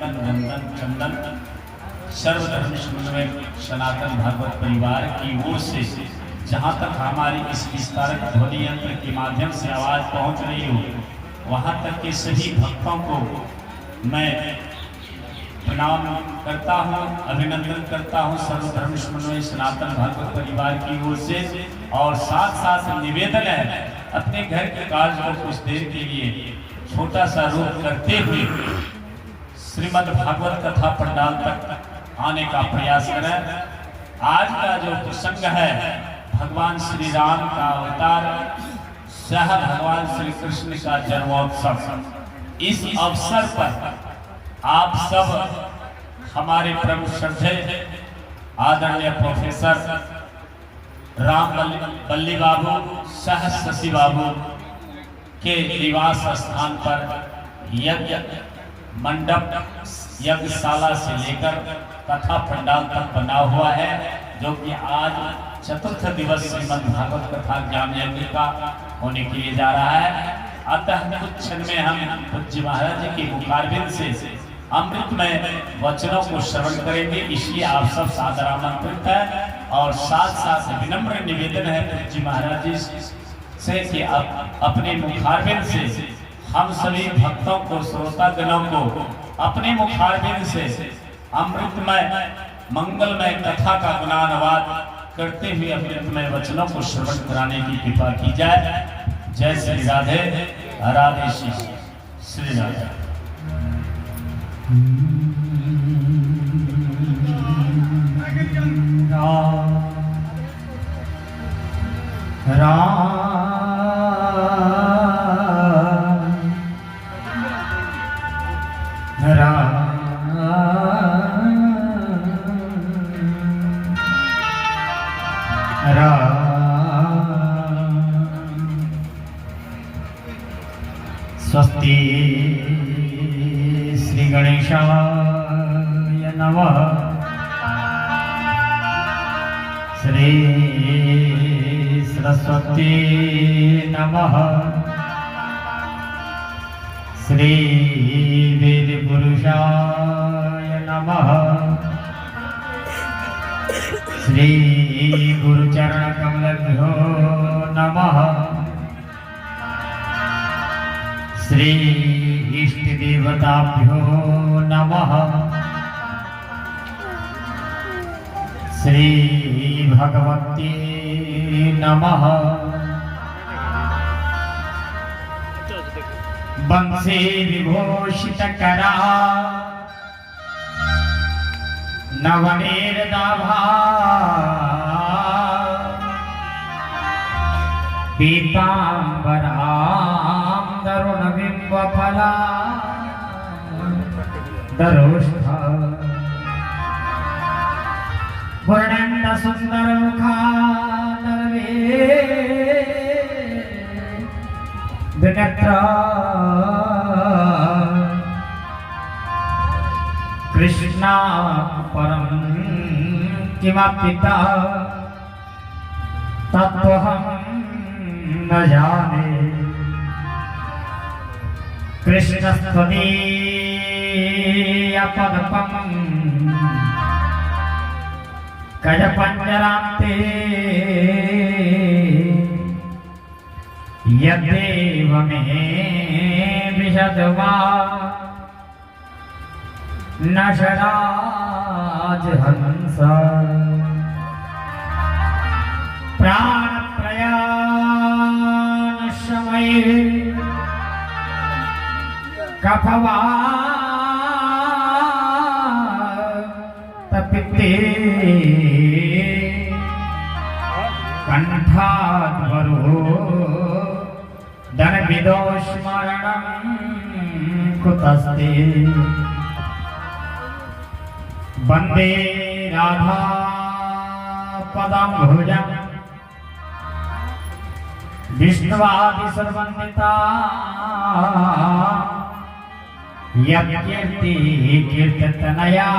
वंदन वंदन चंदन सर्वधर्म समन्वय सनातन भागवत परिवार की ओर से जहाँ तक हमारी इस विस्तारक ध्वनि यंत्र के माध्यम से आवाज पहुँच रही हो, वहाँ तक के सभी भक्तों को मैं प्रणाम करता हूँ, अभिनंदन करता हूँ सर्वधर्म समन्वय सनातन भागवत परिवार की ओर से। और साथ साथ निवेदन है, अपने घर के कार्य को कुछ देर के लिए छोटा सा रूप करते हुए श्रीमद् भागवत कथा पंडाल तक आने का प्रयास करें। आज का जो प्रसंग है, भगवान श्री राम का अवतार सह भगवान श्री कृष्ण का जन्मोत्सव। इस अवसर पर आप सब हमारे परम श्रद्धेय आदरणीय प्रोफेसर राम बल्ली बाबू सह शशि बाबू के निवास स्थान पर यज्ञ मंडप यज्ञशाला से लेकर कथा पंडाल तक बना हुआ है, जो कि आज चतुर्थ दिवस श्रीमद् भागवत कथा ज्ञान यज्ञ का होने के लिए जा रहा है। अतः कुछ क्षण में हम पूज्य महाराज जी के मुखारबिंद से अमृतमय वचनों को श्रवण करेंगे, इसलिए आप सब सादर आमंत्रित है। और साथ साथ विनम्र निवेदन है पूज्य महाराज जी से कि अपने मुखारबिंद से हम सभी भक्तों को, श्रोतागणों को अपने मुखारबिंद से अमृतमय मंगलमय कथा का गुणानुवाद करते हुए अमृतमय वचनों को श्रवण कराने की कृपा की जाए। जय श्री राधे, राधे श्री राधे। स्वस्ति श्री गणेशाय नमः। श्री सरस्वती नमः। श्री वेद पुरुषाय नमः। श्री गुरुचरण कमलभ्यो नमः। श्री इष्ट देवताभ्यो नमः। श्री भगवते नमः। वंशे विभूषित करा नवनीरदाभा पीतांबरां तरुणबिंबफला दरोष्ठा वर्णन्न सुंदरमुखा नरवे विनेत्रा कृष्णा परम किमपिता तत्त्वहं न जाने। कृष्णस्त्वदीयपदपं गजपञ्जरान्ते यद्देव मे विशद्वा न शराजहंस प्राणप्रयाणशमये कफवा तपिते कंठाध्वरो धनविदोस्मरणं कुतस्ते। वंदे राधा पदाम्बुजं विष्णुवादिसर्वन्दिता यज्ञर्ति कीर्तनया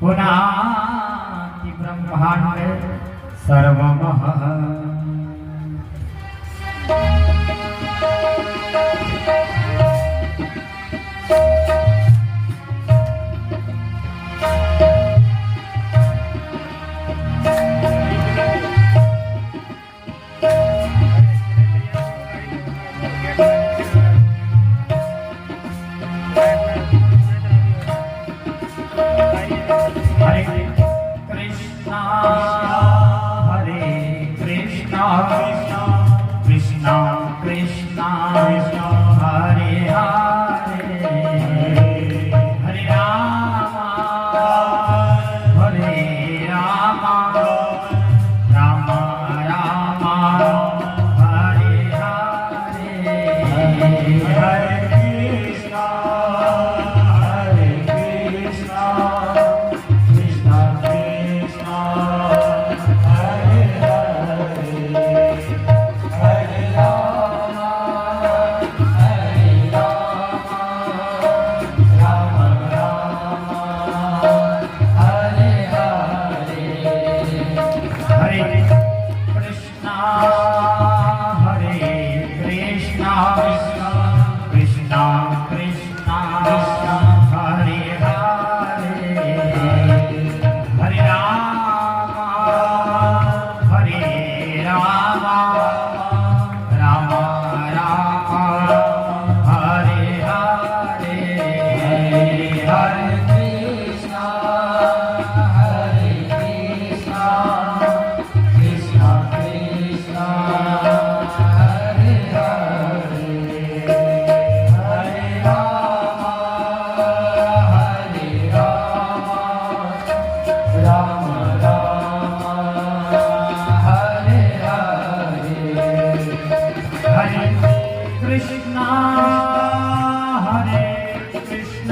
पुनाति ब्रह्मांड सर्वमः।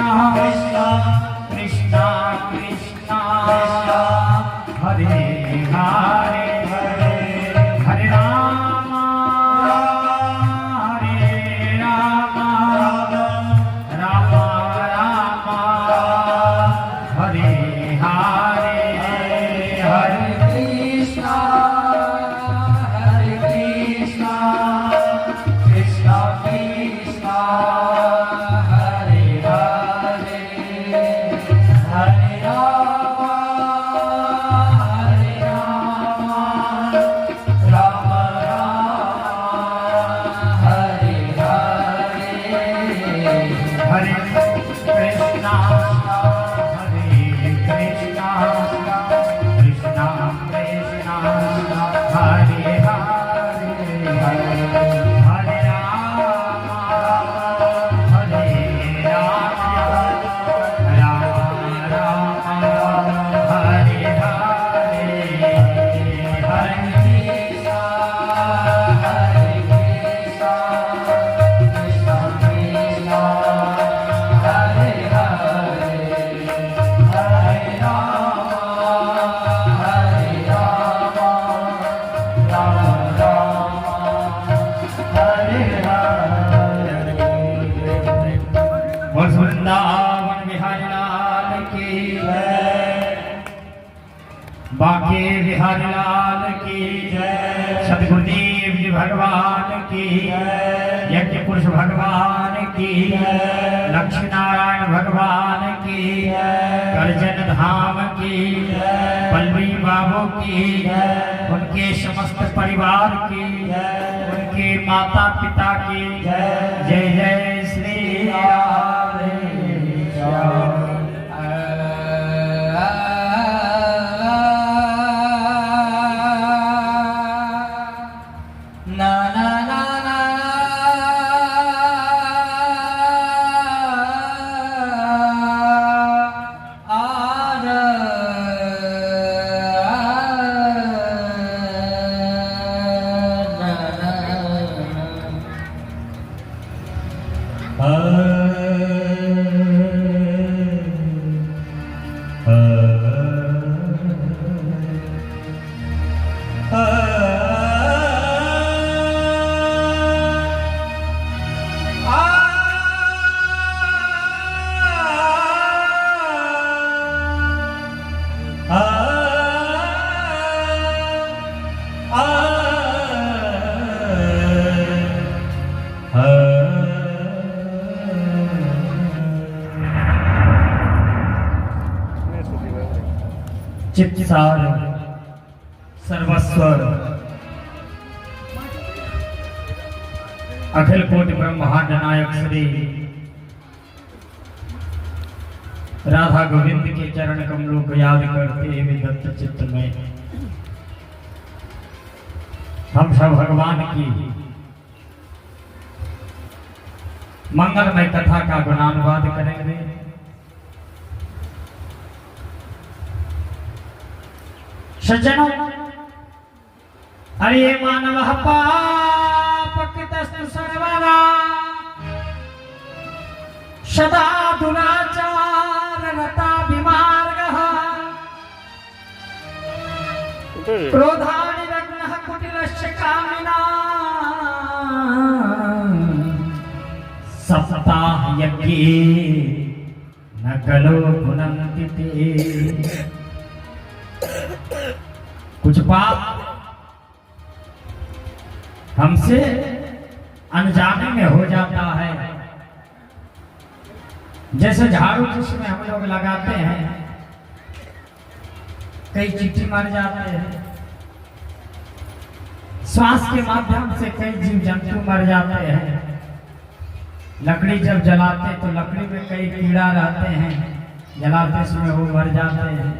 कृष्णा कृष्णा कृष्णा हरे हरे हरे राम राम राम हरे हरे हरे कृष्णा कृष्णा कृष्णा हरे हरे हरे राम राम राम हरे हरे हरे कृष्णा हरे कृष्णा कृष्णा कृष्णा हरे हरे हरे राम राम राम हरे हरे हरे कृष्णा कृष्णा कृष्णा हरे हरे हरे राम राम राम हरे हरे बोल वृंदावन बिहारी लाल की जय बांके बिहारी लाल की जय सतगुरुदेव जी भगवान की जय यज्ञ पुरुष भगवान की जय लक्ष्मी नारायण भगवान की जय करजन धाम की जय पल्लवी बाबू की जय उनके समस्त परिवार की जय उनके माता पिता की जय जय जय श्री राधे श्याम ना ना ना ना चित्सार सर्वस्व अखिल कोटि ब्रह्मांड नायक श्री राधा गोविंद के चरण कमलों को याद करते हुए दत्त चित्त में हम सब भगवान की मंगलमय कथा का गुणानुवाद करेंगे। सज्जनों, अरे मानव पापकृतस्तु सर्वदा सदा दुराचाररता विमार्गः क्रोधानिरग्नः कुटिलस्य कामिना सप्ताहयज्ञे न खलो पुनन्ति ते। कुछ पाप हमसे अनजाने में हो जाता है, जैसे झाड़ू जिसमें हम लोग लगाते हैं कई चींटी मर जाते हैं, श्वास के माध्यम से कई जीव जंतु मर जाते हैं, लकड़ी जब जलाते तो लकड़ी में कई कीड़ा रहते हैं, जलाते समय वो मर जाते हैं।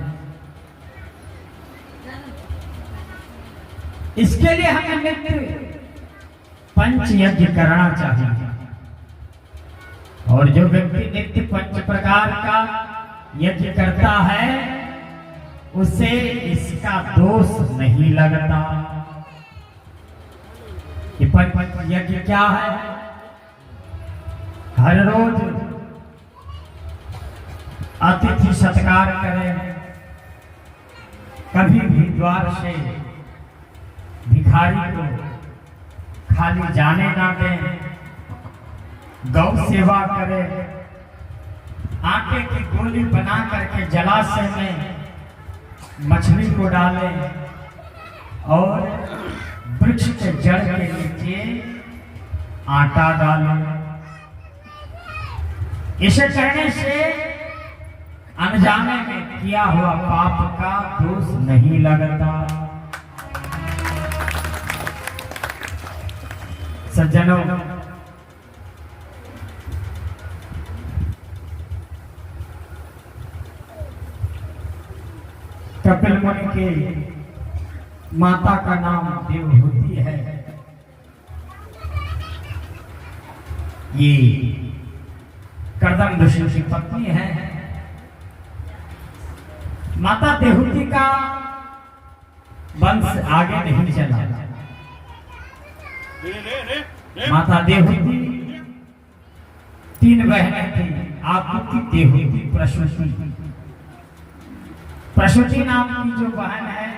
इसके लिए हमें नित्य पंच यज्ञ करना चाहिए, और जो व्यक्ति नित्य पंच प्रकार का यज्ञ करता है उसे इसका दोष नहीं लगता। ये पंच यज्ञ क्या है? हर रोज अतिथि सत्कार करें, कभी भी द्वार से भिखारी को खाली जाने ना दें, गौ सेवा करें, आटे की गोली बना करके जलाशय में मछली को डालें और वृक्ष के जड़ के नीचे आटा डालें। इसे करने से अनजाने में किया हुआ पाप का दोष नहीं लगता। सज्जनों, कपिल मुनि के माता का नाम देवहूति है। ये कर्दम ऋषि की पत्नी है। माता देवहूति का वंश आगे नहीं चला। माता देवहूति 3 बहनें थी, आकृति, देवहूति, प्रसूति। प्रसूति नाम की जो बहन है,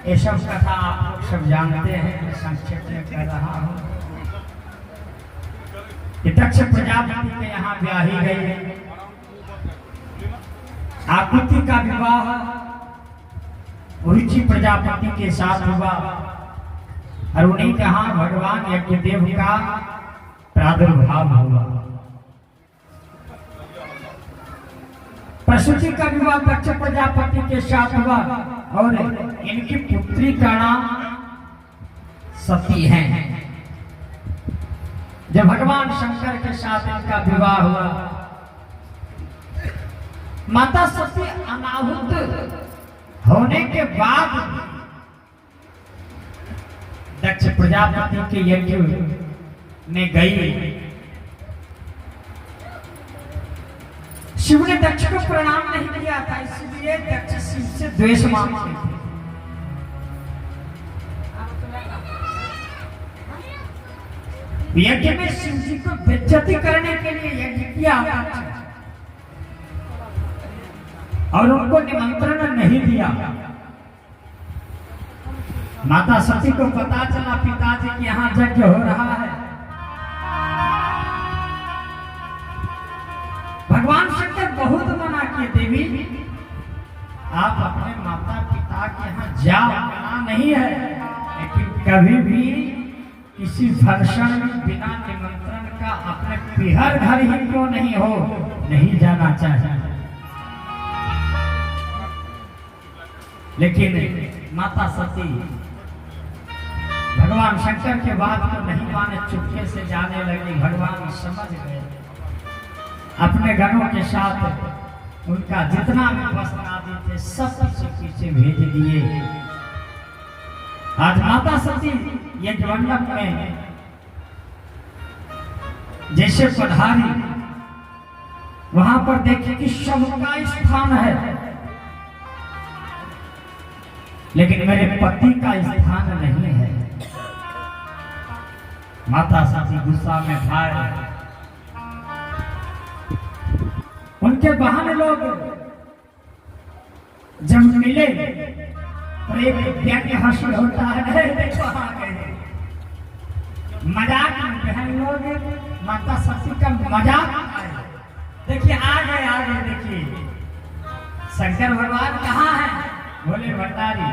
ये सब कथा आप लोग सब जानते हैं, मैं संक्षेप में कह रहा हूँ। दक्ष प्रजापति के यहाँ ब्याही गई। आकृति का विवाह रुचि प्रजापति के साथ हुआ और उन्हीं के यहाँ भगवान यज्ञदेव का प्रादुर्भाव हुआ। प्रसूति का विवाह दक्ष प्रजापति के साथ हुआ और इनकी पुत्री का नाम सती है। जब भगवान शंकर के साथ इनका विवाह हुआ, माता सती अनाहुत होने के बाद दक्ष प्रजापति के यज्ञ में गई। शिव ने दक्ष को प्रणाम नहीं किया था, इसलिए दक्ष शिव से द्वेष मानते थे। यज्ञ में शिव जी को बेइज्जती करने के लिए यज्ञ किया और उनको निमंत्रण नहीं दिया। माता सती को पता चला पिताजी के यहाँ यज्ञ हो रहा है। भगवान शंकर बहुत मना किए, देवी आप अपने माता पिता के यहाँ जाओ, मना नहीं है, लेकिन कभी भी किसी फंक्शन में बिना निमंत्रण का अपने पिहर घर ही क्यों नहीं हो, नहीं जाना चाहिए। लेकिन माता सती भगवान शंकर के बात को नहीं माने, चुपके से जाने लगी। भगवान समझ गए, अपने गणों के साथ उनका जितना भी वस्त्र आदि थे सब पीछे भेज दिए। आज माता सती यज्ञमंडप में जैसे पधारी, वहां पर देखिए कि सबका स्थान है, लेकिन मेरे पति का स्थान नहीं है। माता सती गुस्सा में भाई, उनके बहाने लोग जब मिले प्रेम व्यंग्य हंसी होता है, देखो आ गए मजाक में बहन लोग माता सती का मजाक आए। देखिए आ गए देखिए शंकर भगवान कहाँ है, बोले भंडारी।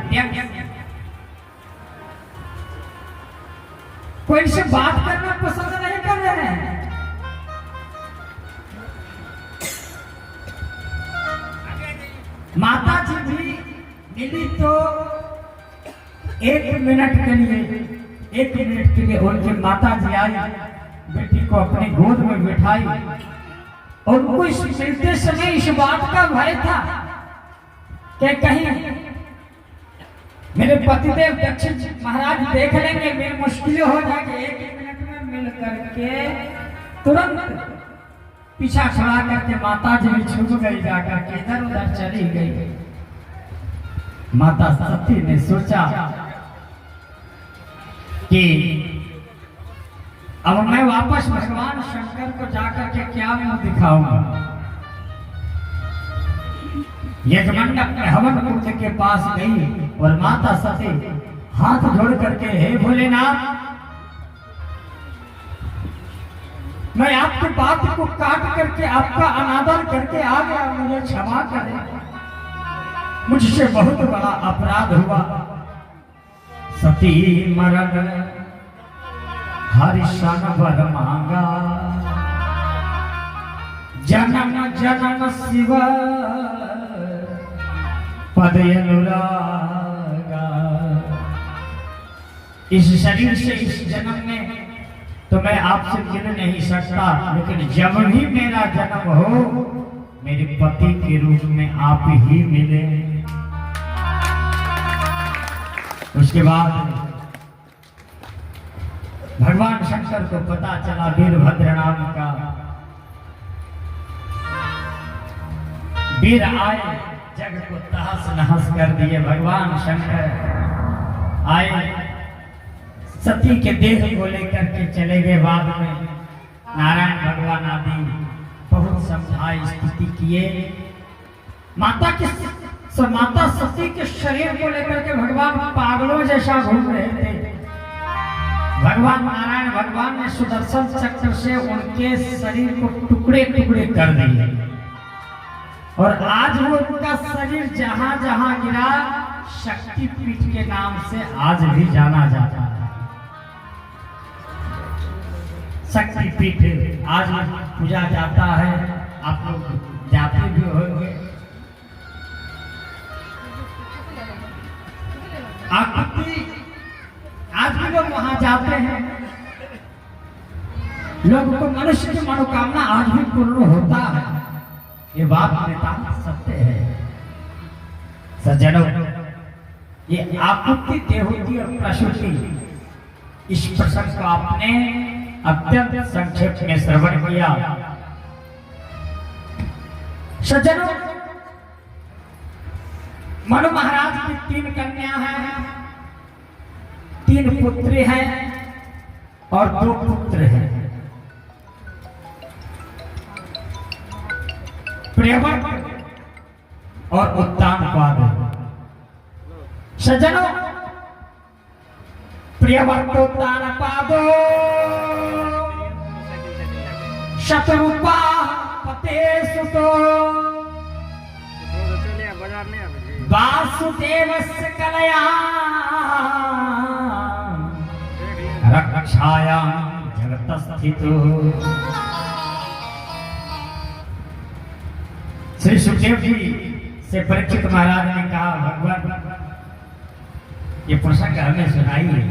कोई से बात करना पसंद नहीं कर रहे हैं। माता जी भी मिली तो 1 मिनट के लिए उनकी माता जी आई, बेटी को अपनी गोद में बिठाई और उनको इस मिलते समय इस बात का भय था कि कहीं मेरे पतिदेव दक्ष महाराज देख लेंगे, मेरी मुश्किलें हो जाएगी। 1 मिनट में मिल करके तुरंत पीछा छुड़ा करके माता जी भी छुप गई, जाकर के इधर उधर चली गई। माता सती ने सोचा कि अब मैं वापस भगवान शंकर को जाकर के क्या मुंह दिखाऊंगा। यजमान अपने हवन कुंड के पास गई और माता सती हाथ जोड़ करके, हे भोलेनाथ, मैं आपकी बात को काट करके आपका अनादर करके आ गया, मुझे क्षमा करें, मुझसे बहुत बड़ा अपराध हुआ। सती मरण हरिशन वर मांगा, जन्म जन्म शिव पद अनुरागा। इस शरीर से इस जन्म में तो मैं आपसे मिल नहीं सकता, लेकिन जब भी मेरा जन्म हो मेरे पति के रूप में आप ही मिले। उसके बाद भगवान शंकर को पता चला वीरभद्र नाम का वीर आए, जग को तहस नहस कर दिए। भगवान शंकर आए, सती के देह को लेकर के चले गए। बाद में नारायण भगवान आदि बहुत समझाए, स्तुति किए। माता सती के शरीर को लेकर के भगवान पागलों जैसा घूम रहे थे। भगवान नारायण भगवान ने सुदर्शन चक्र से उनके शरीर को टुकड़े टुकड़े कर दिए, और आज वो उनका शरीर जहां जहां गिरा शक्तिपीठ के नाम से आज भी जाना जाता है। शक्तिपीठ आज पूजा जाता है, आप लोग जाते भी होंगे। आकृति आज भी लोग वहां जाते हैं। लोगों को मनुष्य की मनोकामना आज भी पूर्ण होता है, ये बात नितांत सत्य है। सज्जनों, ये आकृति, देहोती और प्रसूति, इस प्रसंग को आपने अत्यंत संक्षेप में श्रवण किया। सज्जनों, मनु महाराज की 3 कन्या हैं, 3 पुत्री हैं और 2 पुत्र हैं। प्रियव्रत और उत्तानपाद। सज्जनों, प्रियव्रतोत्तानपादो शतरूपा पते सुतो वासुदेवस्य कलया रक्षायां जगतस्थितो। श्री सुखदेव जी से परीक्षित महाराज ने कहा, भगवान ये प्रसंग हमें सुनाइए।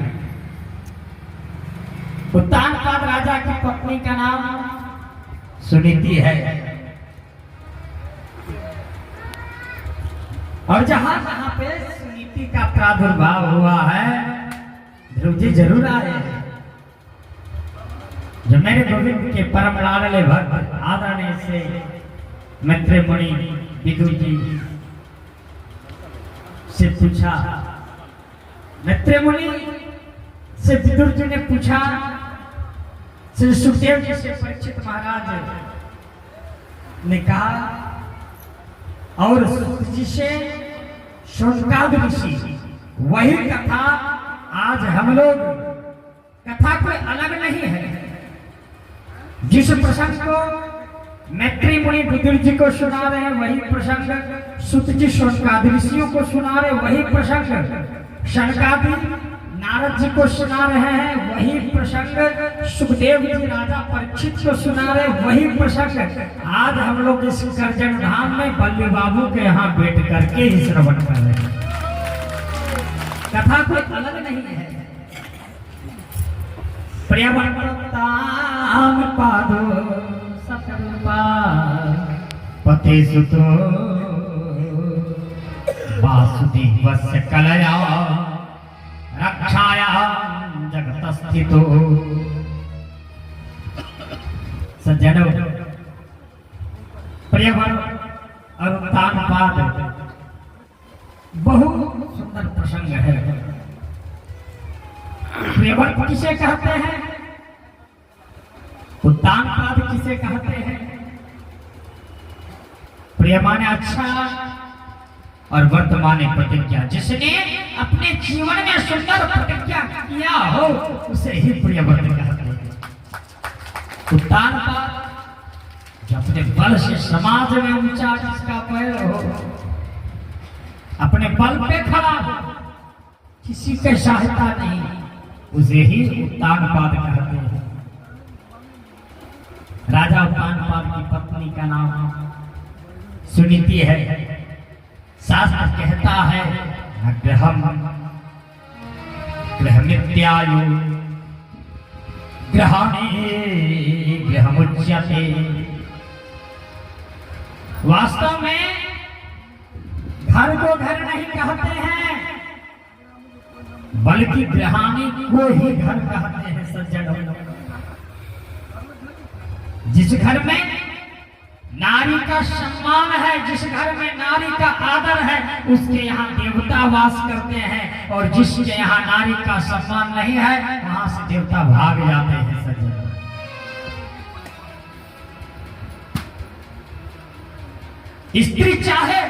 उत्तानपाद राजा की पत्नी का नाम सुनीति है, और जहां जहां पे सुनीति का प्रादुर्भाव हुआ है, ध्रुव जी जरूर आए हैं। जो मेरे गोविंद के परम लाडले भक्त आदरणीय से मैत्रेय मुनि विदुर जी से पूछा, मैत्रेय मुनि से विदुर जी ने पूछा, श्री सुखदेव जी से परीक्षित महाराज ने कहा, और सुख जी से शौनकादि ऋषि, वही कथा आज हम लोग, कथा कोई अलग नहीं है। जिस प्रसंग को मैत्रेय मुनि विदुर जी को सुना रहे हैं, वही प्रसंग सुत जी शौनकादि ऋषियों को सुना रहे, वही प्रसंग शनकादि नारद जी को सुना रहे हैं, वही प्रसंग सुखदेव जी राजा परीक्षित को सुना रहे, वही प्रसंग आज हम लोग इस करजन धाम में बल्ली बाबू के यहाँ बैठ करके ही श्रवण कर रहे हैं। कथा कोई अलग नहीं है। प्रियव्रताम पादो सतरूपा पते सुतो वासुदेवस्य कलया रक्षाया जगतस्थितो। सज्जनों, प्रियव्रत और उत्तानपाद बहुत सुंदर प्रसंग है। प्रियव्रत किसे कहते हैं, उत्तानपाद किसे कहते हैं? प्रिय माने अच्छा, और वर्तमान प्रतिज्ञा। जिसने अपने जीवन में सुंदर प्रतिज्ञा किया हो उसे ही प्रियव्रत कहते हैं। उत्तान जो अपने बल से समाज में ऊंचा जिसका पैर हो, अपने बल पे खड़ा हो, किसी की सहायता नहीं, उसे ही उत्तानपाद कहते हैं। राजा उत्तानपाद की पत्नी का नाम सुनीति है। शास्त्र कहता है ग्रहमित्यायु ग्रहाणे ग्रहमुच्यते। वास्तव में घर को घर नहीं कहते हैं, बल्कि ग्रहाणी को ही घर कहते हैं। सज्जनों, जिस घर में नारी का सम्मान है, जिस घर में नारी का आदर है, उसके यहाँ देवता वास करते हैं, और जिसके यहाँ नारी का सम्मान नहीं है वहां से देवता भाग जाते हैं। सज्जन, स्त्री चाहे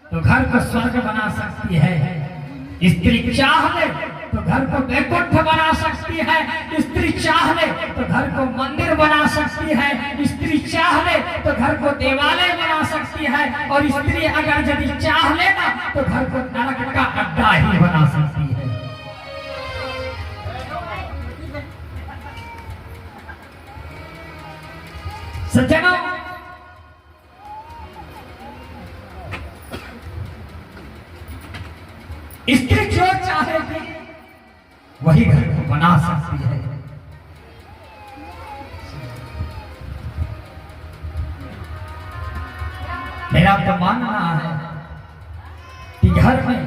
तो घर को स्वर्ग बना सकती है, स्त्री चाह ले तो घर को वैकुंठ बना सकती है, स्त्री चाह ले तो घर को मंदिर बना सकती है, स्त्री चाह ले तो घर को देवालय बना सकती है, और स्त्री अगर यदि चाह ले ना तो घर को नरक का अड्डा ही बना सकती है। सज्जनों, स्त्री जो चाहेगी वही घर को बना सकती है। मेरा तो मानना है कि घर में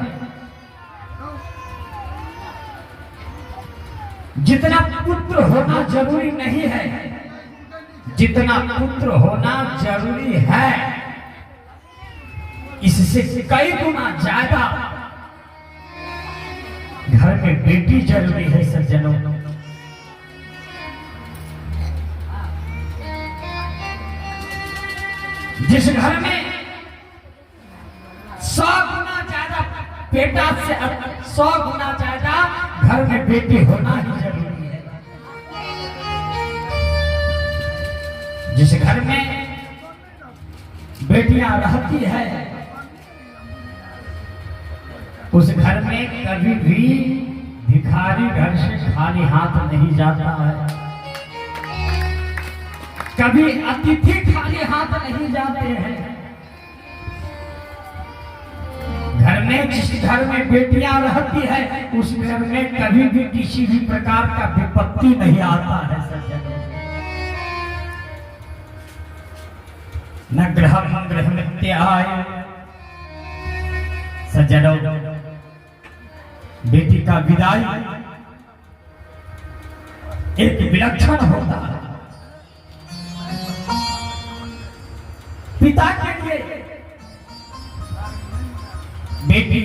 जितना पुत्र होना जरूरी नहीं है, जितना पुत्र होना जरूरी है, इससे कई गुना ज्यादा घर में बेटी जरूरी है। सज्जनों, जिस घर में 100 गुना ज्यादा बेटा से 100 गुना ज्यादा घर में बेटी होना ही जरूरी है। जिस घर में बेटियां रहती है उस घर में कभी भी भिखारी घर से खाली हाथ नहीं जाता है, कभी अतिथि खाली हाथ नहीं जाते हैं। घर में जिस घर में बेटियां रहती है उस घर में कभी भी किसी भी प्रकार का विपत्ति नहीं आता है। सज्जनों, न ग्रह मित्याय। सज्जनों, बेटी का विदाई एक विलक्षण होता है। पिता के लिए बेटी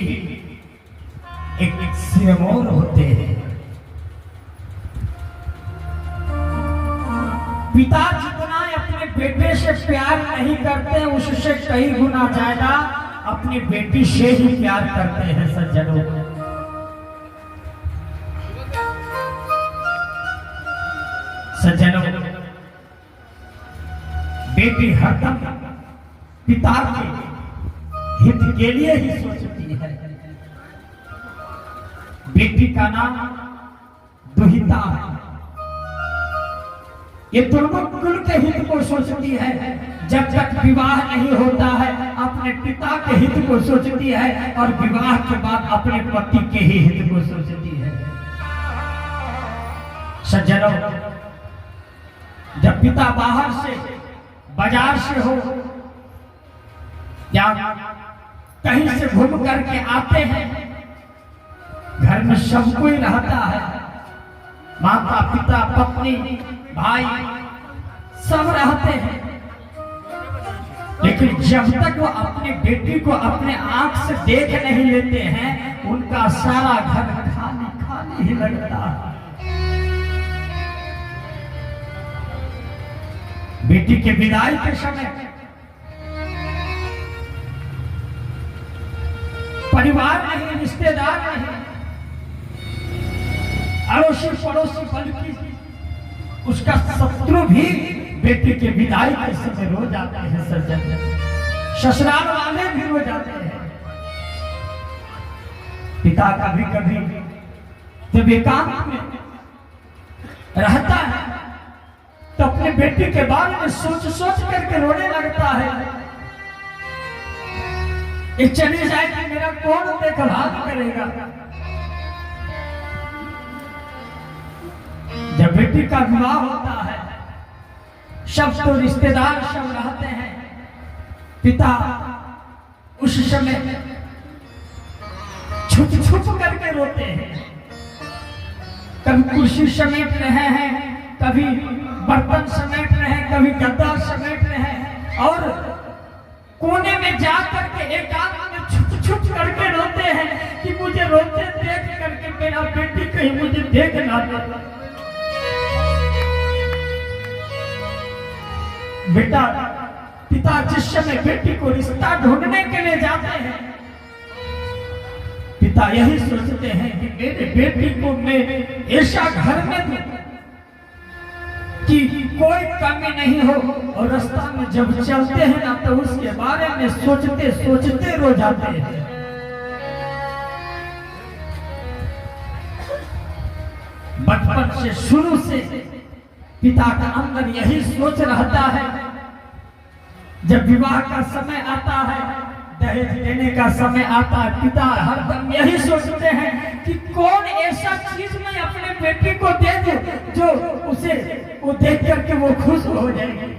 एक सिरमौर होते हैं। पिता जितना अपने बेटे से प्यार नहीं करते उससे कई गुना ज्यादा अपनी बेटी से ही प्यार करते हैं। सज्जनों, बेटी हरदम पिता के हित के लिए ही सोचती है। बेटी का नाम दुहिता है। ये दोनों कुल के हित को सोचती है। जब तक विवाह नहीं होता है अपने पिता के हित को सोचती है, और विवाह के बाद अपने पति के ही हित को सोचती है। सज्जनों, जब पिता बाहर से बाजार से हो या कहीं से घूम करके आते हैं, घर में सब कोई रहता है, माता पिता पत्नी भाई सब रहते हैं, लेकिन जब तक वो अपने बेटी को अपने आंख से देख नहीं लेते हैं उनका सारा घर खाली खाली ही लगता है। बेटी के विदाई के समय परिवार नहीं, रिश्तेदार नहीं, अड़ोसी पड़ोसी, बल्कि उसका शत्रु भी बेटी के विदाई के समय रो जाते हैं। सज्जन, ससुराल वाले भी रो जाते हैं। पिता कभी कभी जब एकांत में रहता है तो अपने बेटी के बारे में सोच सोच करके रोने लगता है। ये चली जाएगी, मेरा कौन देखभाल करेगा। जब बेटी का विवाह होता है, सब तो रिश्तेदार सब रहते हैं, पिता उस समय छुप छुप करके रोते हैं। कभी कुर्सी समेट रहे हैं, कभी बर्तन समेट रहे हैं, कभी गद्दा समेट रहे हैं, और कोने में जा करके एकांत में छुप छुप करके रोते हैं कि मुझे रोते देख करके मेरा बेटी कहीं मुझे देख ना दे। बेटा, पिता जिस समय बेटी को रिश्ता ढूंढने के लिए जाते हैं, पिता यही सोचते हैं कि मेरे बेटी को मैं ऐसा घर में दूं कि कोई कमी नहीं हो। और रास्ता में जब चलते हैं ना तो उसके बारे में सोचते सोचते रो जाते हैं। बचपन से शुरू से पिता का अंदर यही सोच रहता है। जब विवाह का समय आता है, दहेज देने का समय आता है, पिता हरदम यही सोचते हैं कि कौन ऐसा चीज मैं अपने बेटी को दे दूं जो उसे वो देख करके वो खुश हो जाएगी।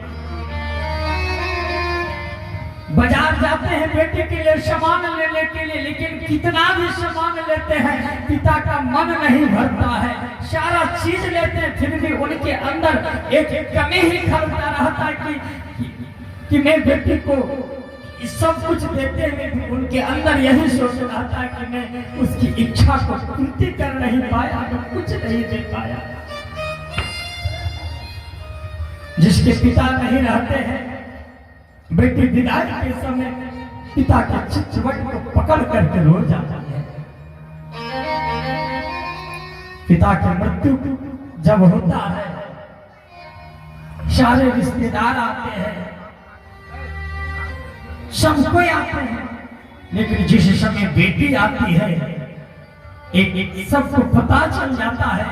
बाजार जाते हैं बेटी के लिए सामान लेने के लिए, लेकिन कितना भी सामान लेते हैं पिता का मन नहीं भरता है। सारा चीज लेते हैं, फिर भी उनके अंदर एक कमी ही खलता रहता है कि मैं बेटी को सब कुछ देते हुए भी उनके अंदर यही सोच रहा था कि मैं उसकी इच्छा को पूर्ति कर नहीं पाया, मैं कुछ नहीं दे पाया। जिसके पिता नहीं रहते हैं, बेटी विदाई के समय पिता के चितवट को पकड़ करके रो जाती है। पिता की मृत्यु जब होता है, सारे रिश्तेदार आते हैं, सब कोई आते हैं, लेकिन जिस समय बेटी आती है, एक सबको पता चल जाता है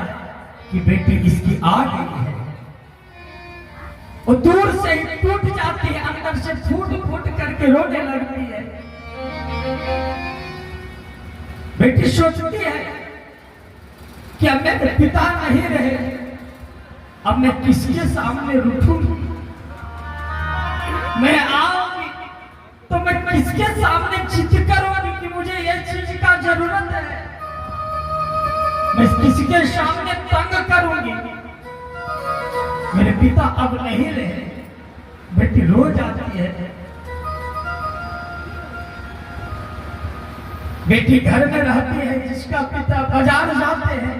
कि बेटी इसकी आ गई है। वो दूर से ही टूट जाती है, अंदर से फूट फूट करके रोने लगती है। बेटी सोचती है कि अब मेरे पिता नहीं रहे, अब मैं किसके सामने रूठूंगी। मैं आऊंगी तो मैं किसके सामने जिद करूंगी कि मुझे ये चीज का जरूरत है। मैं किसके सामने तंग करूंगी। मेरे पिता अब नहीं रहे। बेटी रो जाती है। बेटी घर में रहती है, जिसका पिता बाजार जाते हैं।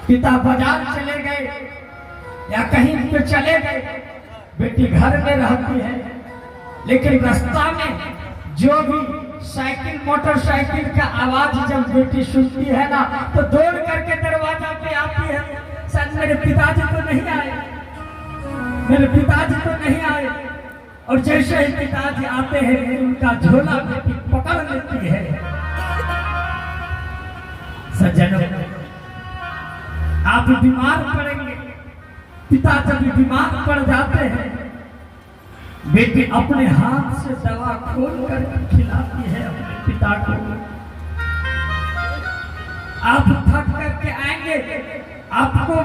पिता बाजार चले गए या कहीं पे चले गए, बेटी घर में रहती है। लेकिन रास्ता में जो भी साइकिल मोटरसाइकिल का आवाज जब बेटी सुनती है ना, तो दौड़ करके दरवाजा पे आती है। सर मेरे पिताजी तो नहीं आए, मेरे पिताजी तो नहीं आए। और जैसे ही पिताजी आते हैं, उनका झोला बेटी पकड़ लेती है। सज्जनों, आप बीमार पड़ेंगे। पिता जब बीमार पड़ जाते हैं, बेटी अपने हाथ से दवा खोल कर खिलाती है अपने पिता को। आप थक करके आएंगे, आपको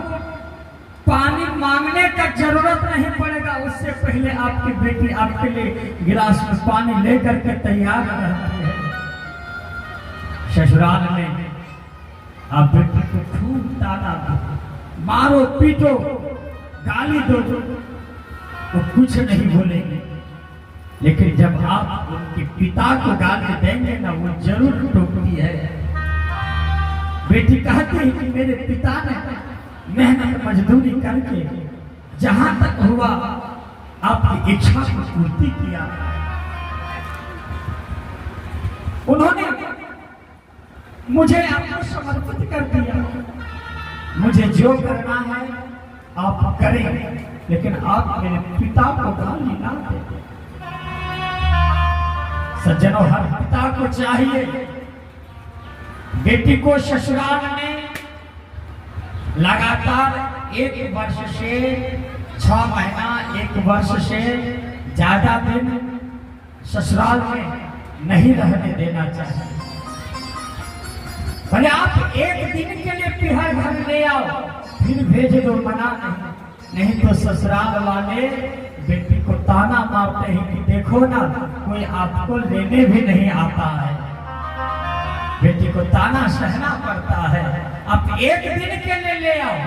पानी मांगने का जरूरत नहीं पड़ेगा। उससे पहले आपकी बेटी आपके लिए गिलास में पानी लेकर के तैयार रहती है। ससुराल में आप बेटी को खूब ताना दो, मारो पीटो, गाली दो, वो कुछ नहीं बोलेंगे। लेकिन जब आप उनके पिता को गाली देंगे ना, वो जरूर टोकती है। बेटी कहती है कि मेरे पिता ने मेहनत मजदूरी करके जहां तक हुआ आपकी इच्छा को पूर्ति किया। उन्होंने मुझे आपको समर्पित कर दिया। मुझे जो करना है आप करें, लेकिन आप मेरे पिता को गाली ना दें। सज्जनों, हर पिता को चाहिए बेटी को ससुराल में लगातार 1 वर्ष से 6 महीना, 1 वर्ष से ज्यादा दिन ससुराल में नहीं रहने देना चाहिए। भले आप 1 दिन के लिए पिहर घर ले आओ, फिर भेज दो, मना नहीं तो ससुराल वाले बेटी को ताना मारते हैं कि देखो ना, कोई आपको लेने भी नहीं आता है। बेटी को ताना सहना पड़ता है। आप 1 दिन के लिए ले आओ,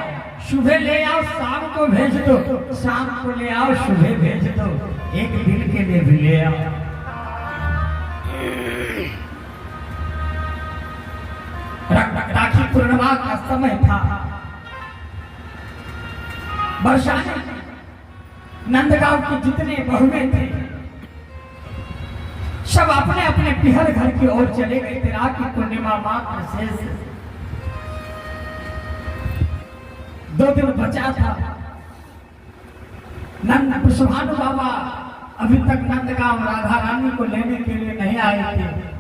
सुबह ले आओ, शाम को भेज दो, शाम को ले आओ, सुबह भेज दो, 1 दिन के लिए भी ले आओ। राखी पूर्णिमा का समय था। वर्षा नंदगांव के जितने बहुएं थे सब अपने अपने पिहर घर की ओर चले गए थे। राखी पूर्णिमा मात्र शेष 2 दिन बचा था। नंद पुष्पानु बाबा अभी तक नंदगांव राधा रानी को लेने के लिए नहीं आए थे।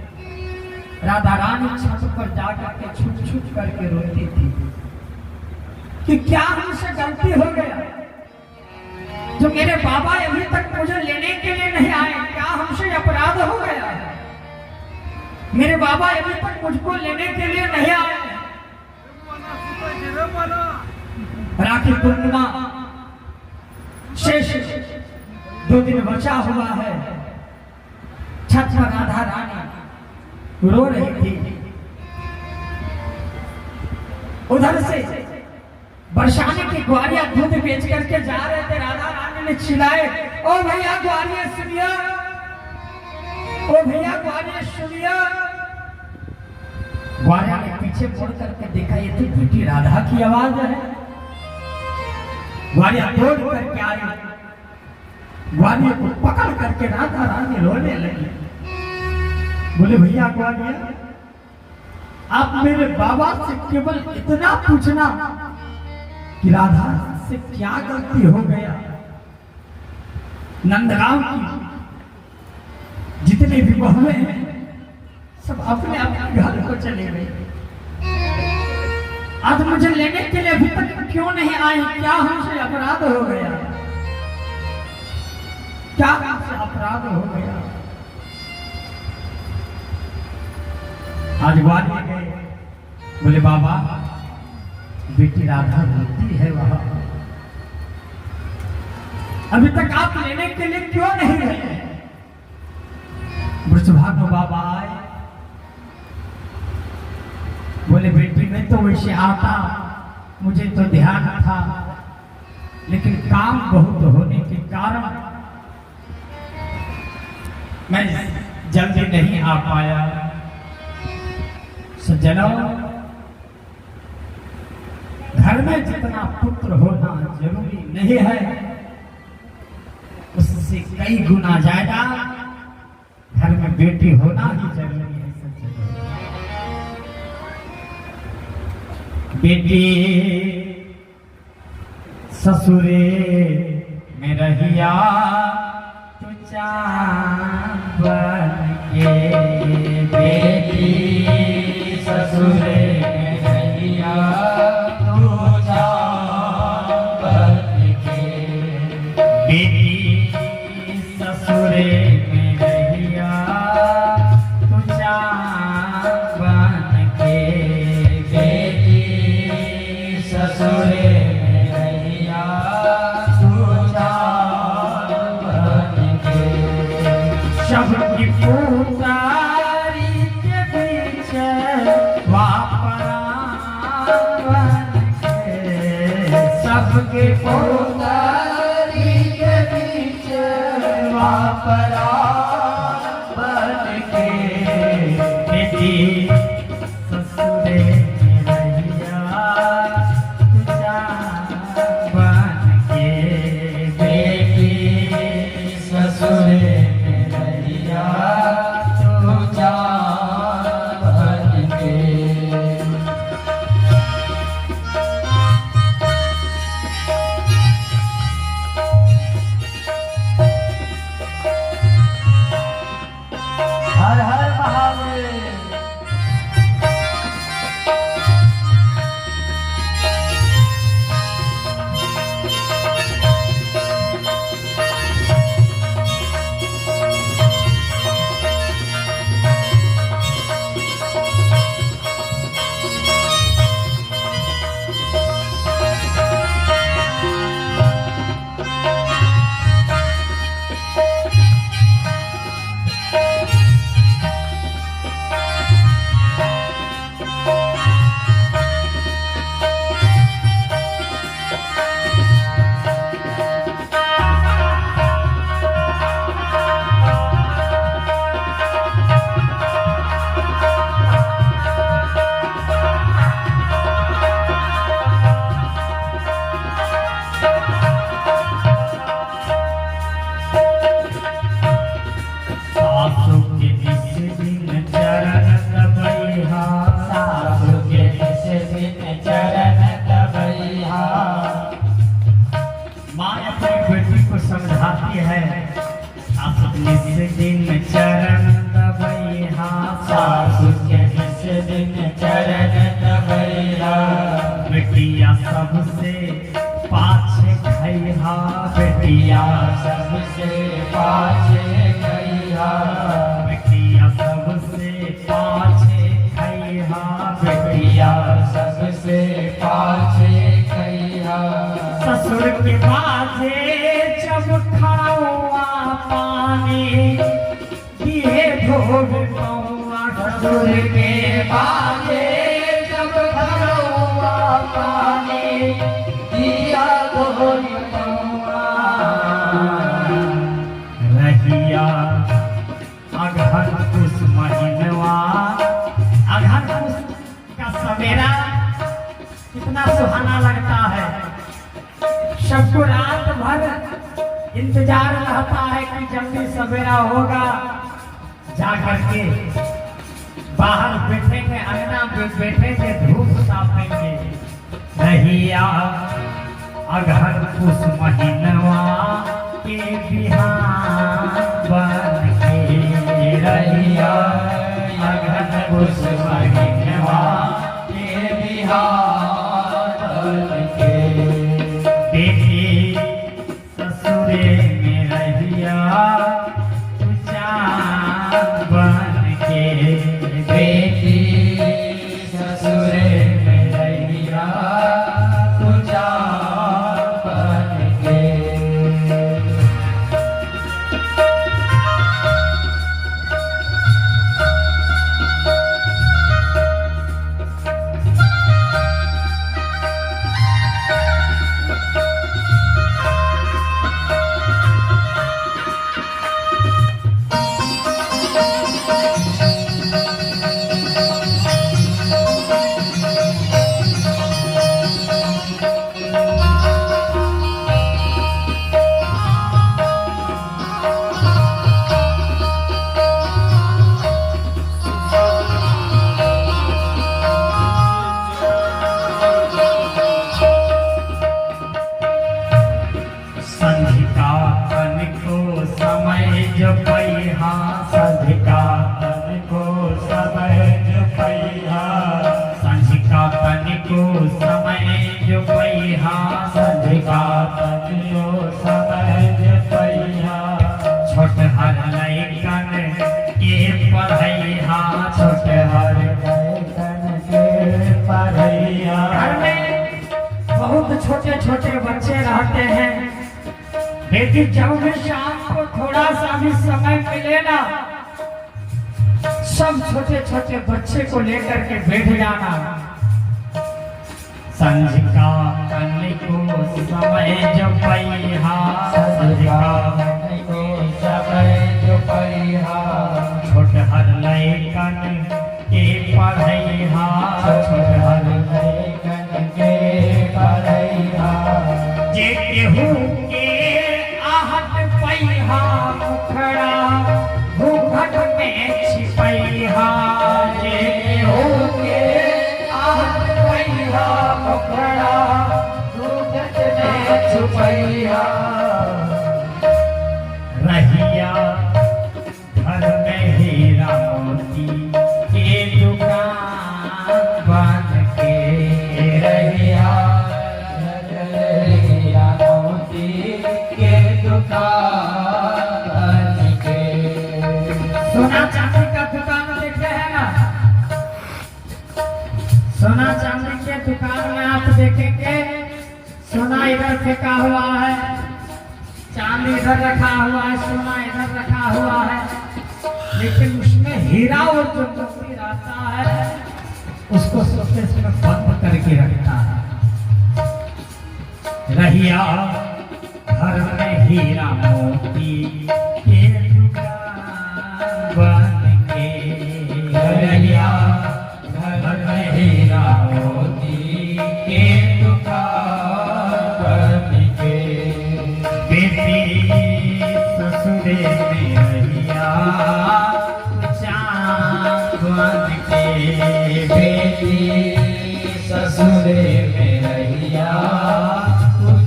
राधा रानी छत पर जाकर के छुट छुट करके रोती थी कि क्या हमसे गलती हो गया जो मेरे बाबा अभी तक मुझे लेने के लिए नहीं आए। क्या हमसे अपराध हो गया? मेरे बाबा अभी तक मुझको लेने के लिए नहीं आए। राखी पूर्णिमा शेष 2 दिन बचा हुआ है। छत पर राधा रानी रो रही थी। उधर से बरसाने की ग्वारिया दूध बेच करके जा रहे थे। राधा रानी ने चिल्लाए, ओ भैया ग्वारिया सुनिया, ओ भैया ग्वारिया सुनिया। ग्वारिया ने पीछे मुड़ करके देखा, ये तो बेटी राधा की आवाज है। ग्वारिया दौड़ करके आई, ग्वारिया को पकड़ करके राधा रानी रोने लगी। बोले, भैया ग्वालियर, आप मेरे बाबा से केवल इतना पूछना कि राधा से क्या गलती हो गया। नंदगांव की जितने भी बहुएं हैं सब अपने अपने घर को चले गए। आज मुझे लेने के लिए अभी तक क्यों नहीं आए? क्या हमसे अपराध हो गया? क्या हमसे अपराध हो गया? आज ग्वालियर गए, बोले बाबा बेटी राधा रोती है वहां, अभी तक आप लेने के लिए क्यों नहीं गए? वृषभानु बाबा आए, बोले बेटी मैं तो वैसे आता, मुझे तो ध्यान था, लेकिन काम बहुत होने के कारण मैं जल्दी नहीं आ पाया। सज्जनों, घर में जितना पुत्र होना जरूरी नहीं है, उससे कई गुना ज्यादा घर में बेटी होना ही जरूरी है। बेटी ससुरे में रहिया तू चाँद बन के, बेटी ससुरे में रहिया तू चाँद बन के, बेटी ससुरे में रहिया तू चाँद बन के, बेटी ससुरे में रहिया तू चाँद बन के। सबकी पुकारी के पीछे सबके पुकारी के पीछे वापरा बन के, बेटी ससुरे में रहिया तू चाँद बन के, बेटी ससुरे में रहिया तू चाँद कहती है निस दिन चरण दबैहा सासु के निस दिन चरण दबैहा बेटिया सबसे पाछे खैहा बेटिया सबसे पाछे खैहा बेटिया सबसे पाछे खैहा बेटिया सबसे पाछे खैहा ससुर के बाजे जब खावा पानी दिए भोग पौआ ससुर के बाजे जब खावा पानी दिया भोग पौआ रहिया अगहन पुष महीनवा अगहन पुष का सवेरा कितना सुहाना लगता है। सबको रात भर इंतजार रहता है कि जल्दी सवेरा होगा, जाकर के बाहर बैठेंगे, अंगना में बैठेंगे, धूप तापेंगे। रहिया अगहन पुष महीनवा के बिहान बन के रहिया अगहन पुष महीनवा के बिहान बन के बेटी ससुरे में रहिया चाँद बन के बेटी ससुरे में रहिया चाँद बन के। संधिका तन को समय जो पैहा संधिका तन को समय जो पैहा संधिका तन को समय जो पैहा संधिका तन को समय जो पैहा छोट हर लैकन के पढ़ैहा छोट हर लैकन के पढ़ैया। घर में बहुत छोटे छोटे बच्चे रहते हैं, लेकिन जब भी शाम को थोड़ा सा भी समय मिले ना, सब छोटे छोटे बच्चे को लेकर के बैठ जाना। संझिका तन को समय जो पैहा संझिका तन को समय जो पैहा छोट हर लैकन के पढ़ैहा छोट हर लैकन के पढ़ैहा जे केहू के पैहा मुखड़ा घूंघट में छिपैहा जे हो के आहट पैहा मुखड़ा घूंघट में छुपैहा। रहिया घर में हीरा मोती के दुकान बन के रहिया हीरा मोती के दुकान। सोना चांदी का दुकान देखते हैं ना, सोना चांदी के दुकान में आप देखेंगे सोना इधर फेंका हुआ है, चांदी इधर रखा हुआ है, सोना इधर रखा हुआ है, लेकिन उसमें हीरा और जो मोती रहता है उसको सोते से बंद करके रखता है। रहिया घर में हीरा मोती के दुकान बन के रहिया घर में हीरा मोती के दुकान बन के बेटी ससुरे में रहिया चाँद बन के बेटी ससुरे में रहिया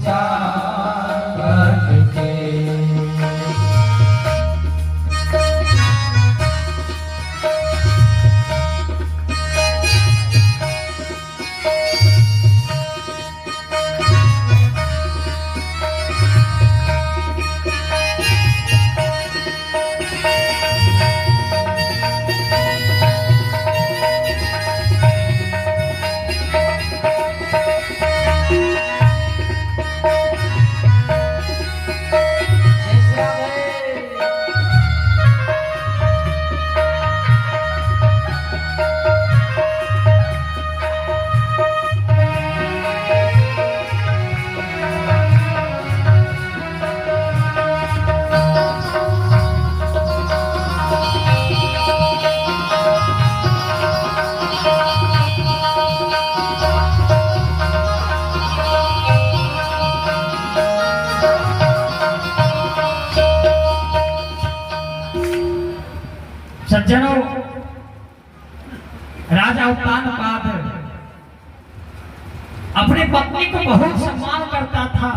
चाँद बन के। सज्जनों, राजा उत्तानपाद अपने पत्नी को बहुत सम्मान करता था।